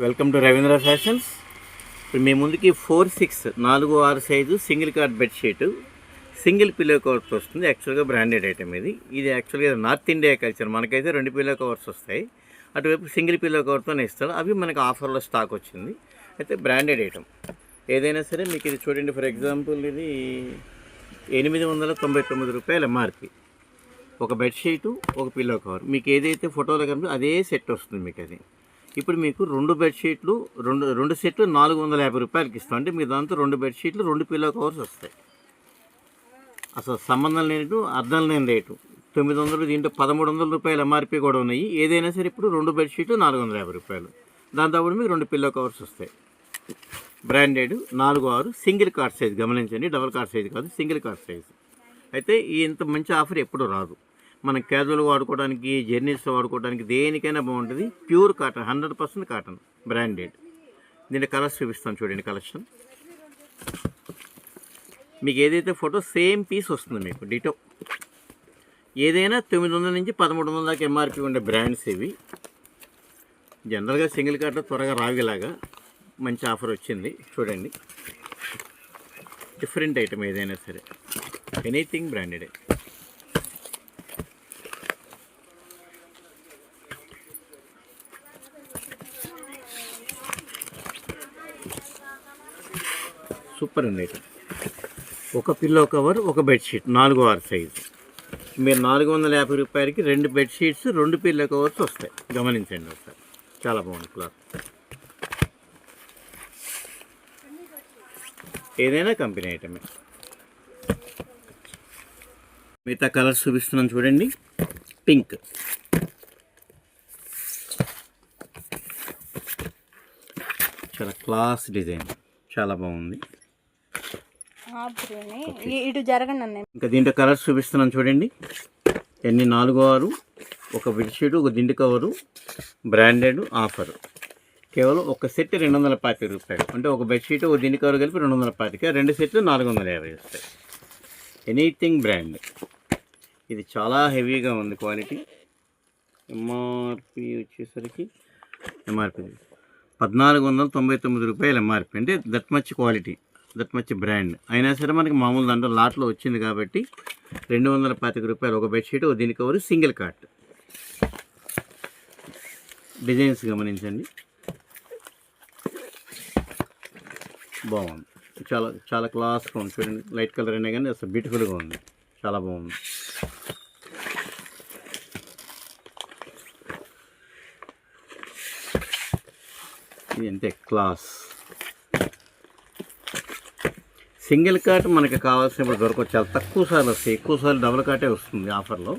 Welcome to Ravindra fashions. ఇప్పుడు మీ ముందుకి 4-6 4-6 size single card bedsheet single pillow covers వస్తుంది. యాక్చువల్గా బ్రాండెడ్ ఐటమ్ ఇది యాక్చువల్గా నార్త్ ఇండియా కల్చర్. మనకైతే 2 పిల్లో కవర్స్ వస్తాయి, అటువైపు సింగిల్ పిల్లో కవర్తోనే ఇస్తారు. అవి మనకు ఆఫర్లో స్టాక్ వచ్చింది. అయితే బ్రాండెడ్ ఐటమ్ ఏదైనా సరే మీకు ఇది చూడండి. ఫర్ ఎగ్జాంపుల్ ఇది 899 రూపాయలు ఎంఆర్పి. ఒక బెడ్షీటు, ఒక పిల్లో కవర్, మీకు ఏదైతే ఫోటోలో కనిపి అదే సెట్ వస్తుంది మీకు. అది ఇప్పుడు మీకు 2 బెడ్షీట్లు రెండు సెట్లు 450 రూపాయలకి ఇస్తాం. అంటే మీ దాంతో 2 బెడ్షీట్లు 2 పిల్లో కవర్స్ వస్తాయి. అసలు సంబంధం లేని అర్థం లేని రేటు 900. దీంట్లో 1300 రూపాయలు ఎంఆర్పి కూడా ఉన్నాయి. ఏదైనా సరే ఇప్పుడు 2 బెడ్షీట్లు 450 రూపాయలు. దాంతో మీకు 2 పిల్లో కవర్స్ వస్తాయి. Branded 4-6 single card size. గమనించండి, డబల్ కార్డ్ సైజ్ కాదు, సింగిల్ కార్డ్ సైజ్. అయితే ఇంత మంచి ఆఫర్ ఎప్పుడు రాదు. మనం క్యాజువల్గా వాడుకోవడానికి, జర్నీస్లో వాడుకోవడానికి, దేనికైనా బాగుంటుంది. Pure cotton, 100% cotton, branded. దీంట్లో కలర్స్ చూపిస్తాను చూడండి. కలెక్షన్ మీకు ఏదైతే ఫోటో సేమ్ పీస్ వస్తుంది మీకు డిటో. ఏదైనా 900 నుంచి 1300 దాకా ఎంఆర్పి ఉండే బ్రాండ్స్ ఇవి. జనరల్గా సింగిల్ కార్డ్లో త్వరగా రావిలాగా మంచి ఆఫర్ వచ్చింది చూడండి. డిఫరెంట్ ఐటమ్ ఏదైనా సరే, ఎనీథింగ్ బ్రాండెడ్. సూపర్ ఉంది ఐటమ్. ఒక పిల్లో కవర్, ఒక బెడ్షీట్ 4-6 సైజు. మీరు 450 రూపాయలకి 2 బెడ్షీట్స్, 2 పిల్లో కవర్స్ వస్తాయి. గమనించండి ఒకసారి, చాలా బాగుంది క్లాత్. ఏదైనా కంపెనీ ఐటమే. మిగతా కలర్స్ చూపిస్తున్నాను చూడండి. పింక్, చాలా క్లాస్ డిజైన్, చాలా బాగుంది. ఇటు జరగండి. ఇంకా దీంట్లో కలర్స్ చూపిస్తున్నాను చూడండి. ఎన్ని 4-6, ఒక బెడ్షీట్, ఒక దిండు కవరు, బ్రాండెడ్. ఆఫర్ కేవలం ఒక సెట్ 250 రూపాయలు. అంటే ఒక బెడ్షీట్, ఒక దిండు కవర్ కలిపి 225, 2 సెట్లు 450 వస్తాయి. Anything brand. ఇది చాలా హెవీగా ఉంది క్వాలిటీ. ఎంఆర్పి వచ్చేసరికి 1499 రూపాయలు ఎంఆర్పి. అంటే that much quality, that much brand. అయినా సరే మనకి మామూలు దాంట్లో లాట్లో వచ్చింది కాబట్టి 225 రూపాయలు. ఒక బెడ్షీట్, ఒక దిండు కవర్, సింగిల్ కార్ట్. డిజైన్స్ గమనించండి, బాగుంది. చాలా చాలా క్లాస్గా ఉంది చూడండి. లైట్ కలర్ అయినా కానీ అసలు బ్యూటిఫుల్గా ఉంది, చాలా బాగుంది. ఇది అంతే క్లాస్. సింగిల్ కార్ట్ మనకి కావాల్సినప్పుడు దొరకవచ్చు. చాలా తక్కువ సార్లు వస్తాయి, ఎక్కువ సార్లు డబుల్ కార్టే వస్తుంది ఆఫర్లో.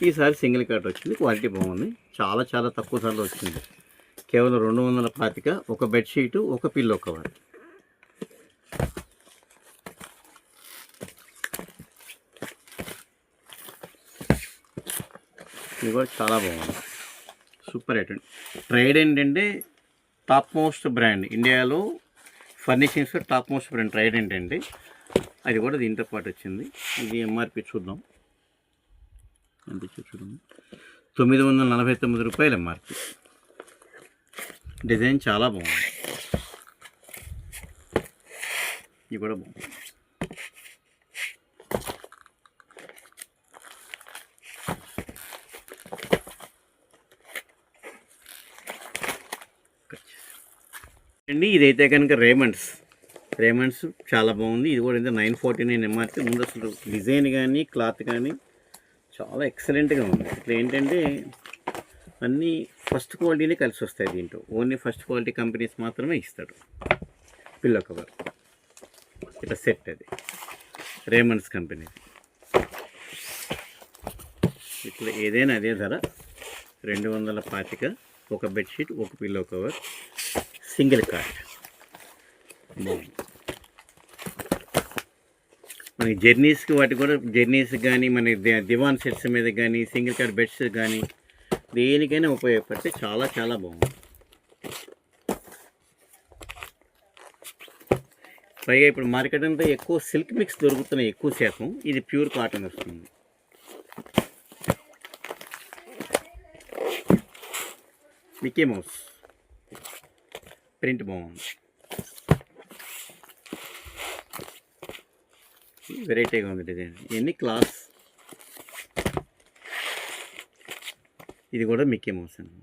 ఈసారి సింగిల్ కార్ట్ వచ్చింది, క్వాలిటీ బాగుంది. చాలా చాలా తక్కువ సార్లు వచ్చింది. కేవలం 225, ఒక బెడ్షీటు, ఒక పిల్లో కవర్. ఇది కూడా చాలా బాగుంది, సూపర్ ఐటమ్. ట్రైడ్ ఏంటంటే టాప్ మోస్ట్ బ్రాండ్ ఇండియాలో, ఫర్నిషింగ్స్లో టాప్ మోస్ట్ బ్రాండ్ ట్రైడ్ ఏంటంటే అది కూడా దీంతో పాటు వచ్చింది. ఇది ఎంఆర్పి చూద్దాం ఎంత చూడండి. 949 రూపాయలు ఎంఆర్పి. డిజైన్ చాలా బాగుంది, ఇది కూడా బాగుంది. అండి ఇదైతే కనుక రేమండ్స్ చాలా బాగుంది. ఇది కూడా 949 ఎంఆర్పి. ముందు అసలు డిజైన్ కానీ క్లాత్ కానీ చాలా ఎక్సలెంట్గా ఉంది. ఇట్లా ఏంటంటే అన్నీ ఫస్ట్ క్వాలిటీనే కలిసి వస్తాయి దీంట్లో. ఓన్లీ ఫస్ట్ క్వాలిటీ కంపెనీస్ మాత్రమే ఇస్తాడు. పిల్లో కవర్ ఇట్లా సెట్, అది రేమండ్స్ కంపెనీ. ఇట్లా ఏదైనా అదే ధర 225, ఒక బెడ్షీట్, ఒక పిల్లో కవర్, సింగిల్ కార్ట్. మనకి జర్నీస్కి వాటి కూడా జర్నీస్ కానీ, మన దివాన్ సెట్స్ మీద కానీ, సింగిల్ కార్ట్ బెడ్స్ కానీ దేనికైనా ఉపయోగపడితే చాలా చాలా బాగుంది. పైగా ఇప్పుడు మార్కెట్ అంతా ఎక్కువ సిల్క్ మిక్స్ దొరుకుతున్నాయి ఎక్కువ శాతం. ఇది ప్యూర్ కాటన్ వస్తుంది. మిక్కీ మౌస్ ప్రింట్ బాగుంది, వెరైటీగా ఉంది డిజైన్. ఇవన్నీ క్లాస్. ఇది కూడా మిక్కీ మౌస్ అండి.